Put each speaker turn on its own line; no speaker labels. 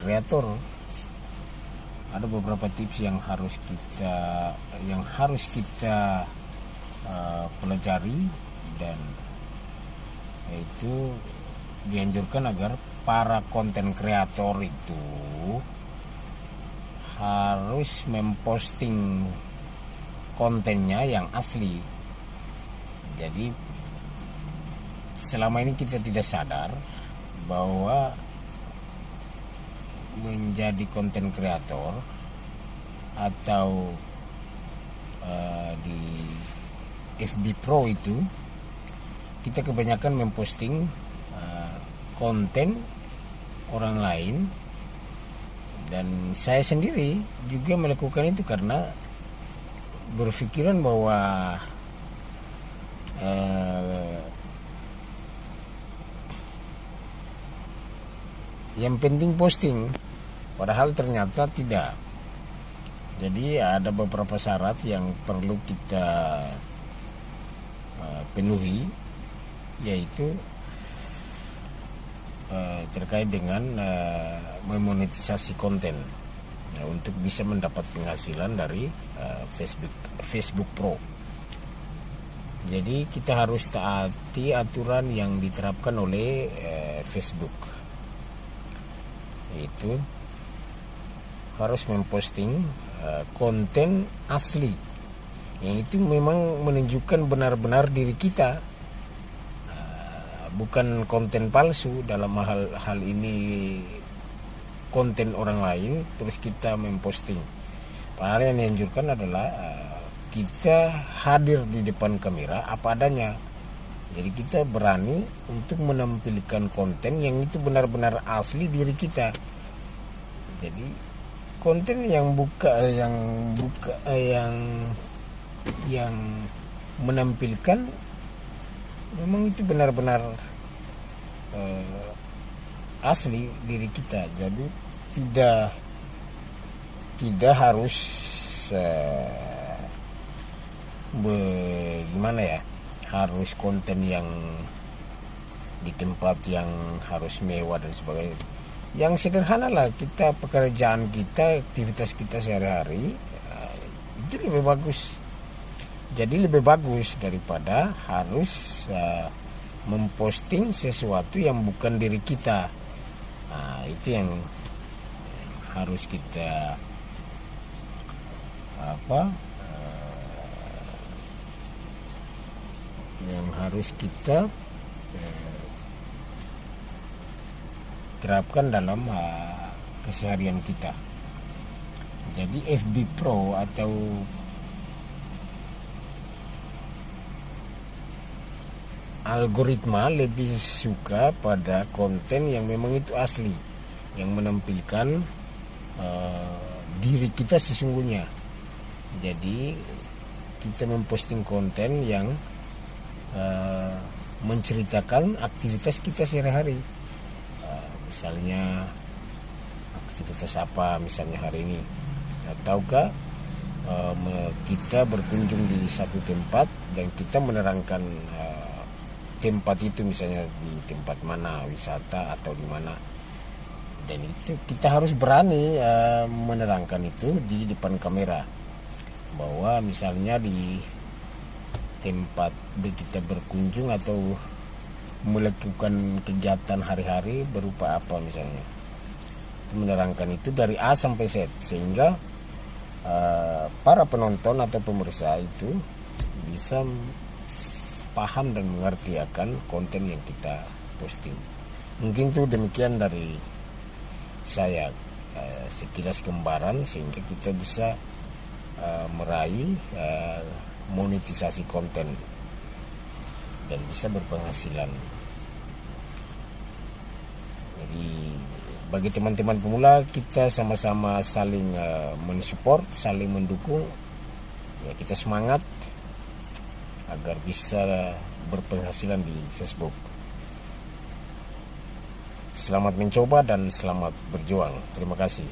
kreator, ada beberapa tips yang harus kita pelajari, dan itu dianjurkan agar para konten kreator itu harus memposting kontennya yang asli. Jadi selama ini kita tidak sadar bahwa menjadi konten kreator atau di FB Pro itu kita kebanyakan memposting konten orang lain, dan saya sendiri juga melakukan itu karena berpikiran bahwa yang penting posting, padahal ternyata tidak. Jadi ada beberapa syarat yang perlu kita penuhi, yaitu terkait dengan memonetisasi konten untuk bisa mendapat penghasilan dari Facebook Pro. Jadi kita harus taati aturan yang diterapkan oleh Facebook, yaitu harus memposting konten asli yang itu memang menunjukkan benar-benar diri kita, bukan konten palsu. Dalam hal ini konten orang lain terus kita memposting. Padahal yang dianjurkan adalah kita hadir di depan kamera apa adanya. Jadi kita berani untuk menampilkan konten yang itu benar-benar asli diri kita. Jadi konten yang menampilkan memang itu benar-benar asli diri kita. Jadi tidak harus harus konten yang di tempat yang harus mewah dan sebagainya. Yang sederhana lah, kita pekerjaan kita, aktivitas kita sehari-hari, itu lebih bagus. Jadi lebih bagus daripada harus memposting sesuatu yang bukan diri kita. Itu yang harus kita terapkan dalam keseharian kita. Jadi FB Pro atau algoritma lebih suka pada konten yang memang itu asli, yang menampilkan diri kita sesungguhnya. Jadi kita memposting konten yang menceritakan aktivitas kita sehari-hari. Misalnya aktivitas apa misalnya hari ini, ataukah kita berkunjung di satu tempat dan kita menerangkan tempat itu, misalnya di tempat mana wisata atau di mana, dan itu kita harus berani menerangkan itu di depan kamera, bahwa misalnya di tempat kita berkunjung atau melakukan kegiatan hari-hari berupa apa misalnya, menerangkan itu dari A sampai Z, sehingga para penonton atau pemirsa itu bisa paham dan mengerti akan konten yang kita posting. Mungkin itu demikian dari saya, sekilas gambaran sehingga kita bisa meraih monetisasi konten dan bisa berpenghasilan. Jadi bagi teman-teman pemula, kita sama-sama saling mensupport, saling mendukung. Ya, kita semangat agar bisa berpenghasilan di Facebook. Selamat mencoba dan selamat berjuang. Terima kasih.